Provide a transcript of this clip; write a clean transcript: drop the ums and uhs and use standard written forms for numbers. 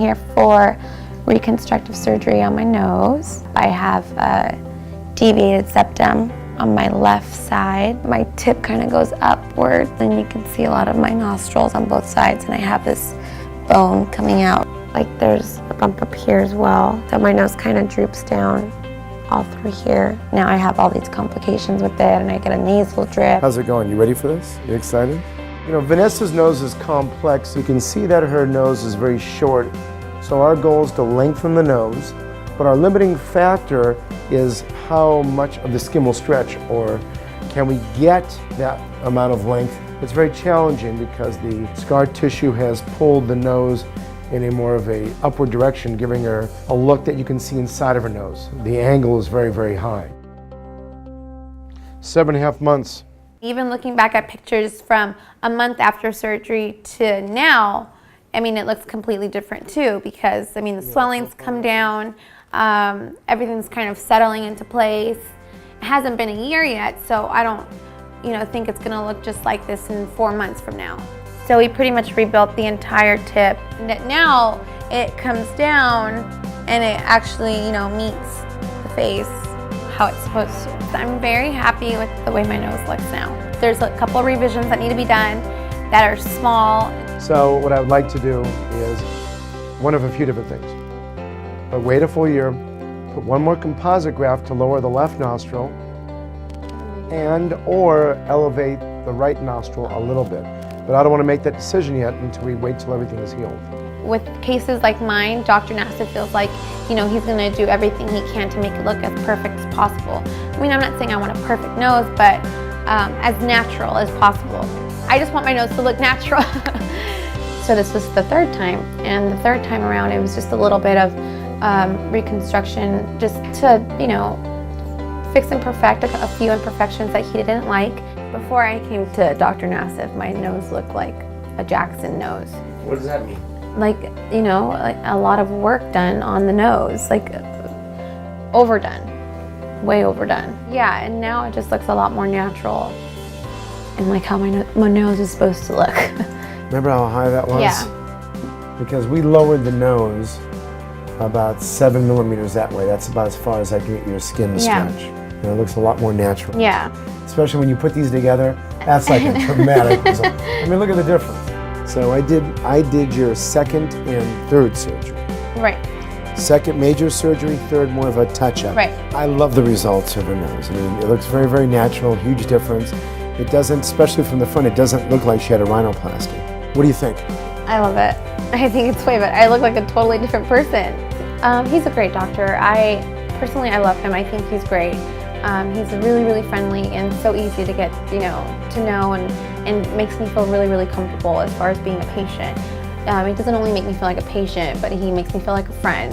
here for reconstructive surgery on my nose. I have a deviated septum on my left side. My tip kind of goes upward, and you can see a lot of my nostrils on both sides, and I have this bone coming out. Like there's a bump up here as well. So my nose kind of droops down all through here. Now I have all these complications with it, and I get a nasal drip. How's it going? You ready for this? You excited? You know, Vanessa's nose is complex. You can see that her nose is very short. So our goal is to lengthen the nose, but our limiting factor is how much of the skin will stretch, or can we get that amount of length? It's very challenging because the scar tissue has pulled the nose in a more of a upward direction, giving her a look that you can see inside of her nose. The angle is very, very high. 7.5 months. Even looking back at pictures from a month after surgery to now, I mean, it looks completely different too, because I mean, the swelling's come down, everything's kind of settling into place. It hasn't been a year yet, so I don't, think it's gonna look just like this in 4 months from now. So we pretty much rebuilt the entire tip, and now it comes down and it actually, meets the face how it's supposed to. I'm very happy with the way my nose looks now. There's a couple of revisions that need to be done that are small. So what I would like to do is one of a few different things. But wait a full year, put one more composite graft to lower the left nostril, and or elevate the right nostril a little bit. But I don't want to make that decision yet until we wait till everything is healed. With cases like mine, Dr. Nassif feels like, he's going to do everything he can to make it look as perfect as possible. I mean, I'm not saying I want a perfect nose, but as natural as possible. I just want my nose to look natural. So this was the third time, and the third time around it was just a little bit of reconstruction, just to, fix and perfect a few imperfections that he didn't like. Before I came to Dr. Nassif, my nose looked like a Jackson nose. What does that mean? Like, like a lot of work done on the nose, like overdone, way overdone. Yeah, and now it just looks a lot more natural and like how my nose is supposed to look. Remember how high that was? Yeah. Because we lowered the nose about 7 millimeters that way. That's about as far as I can get your skin to stretch. And it looks a lot more natural. Yeah. Especially when you put these together, that's like a dramatic result. I mean, look at the difference. So I did your second and third surgery. Right. Second major surgery, third more of a touch-up. Right. I love the results of her nose. I mean, it looks very, very natural, huge difference. It doesn't, especially from the front, it doesn't look like she had a rhinoplasty. What do you think? I love it. I think it's way better. I look like a totally different person. He's a great doctor. Personally, I love him. I think he's great. He's really, really friendly and so easy to get, to know, and makes me feel really, really comfortable as far as being a patient. He doesn't only make me feel like a patient, but he makes me feel like a friend.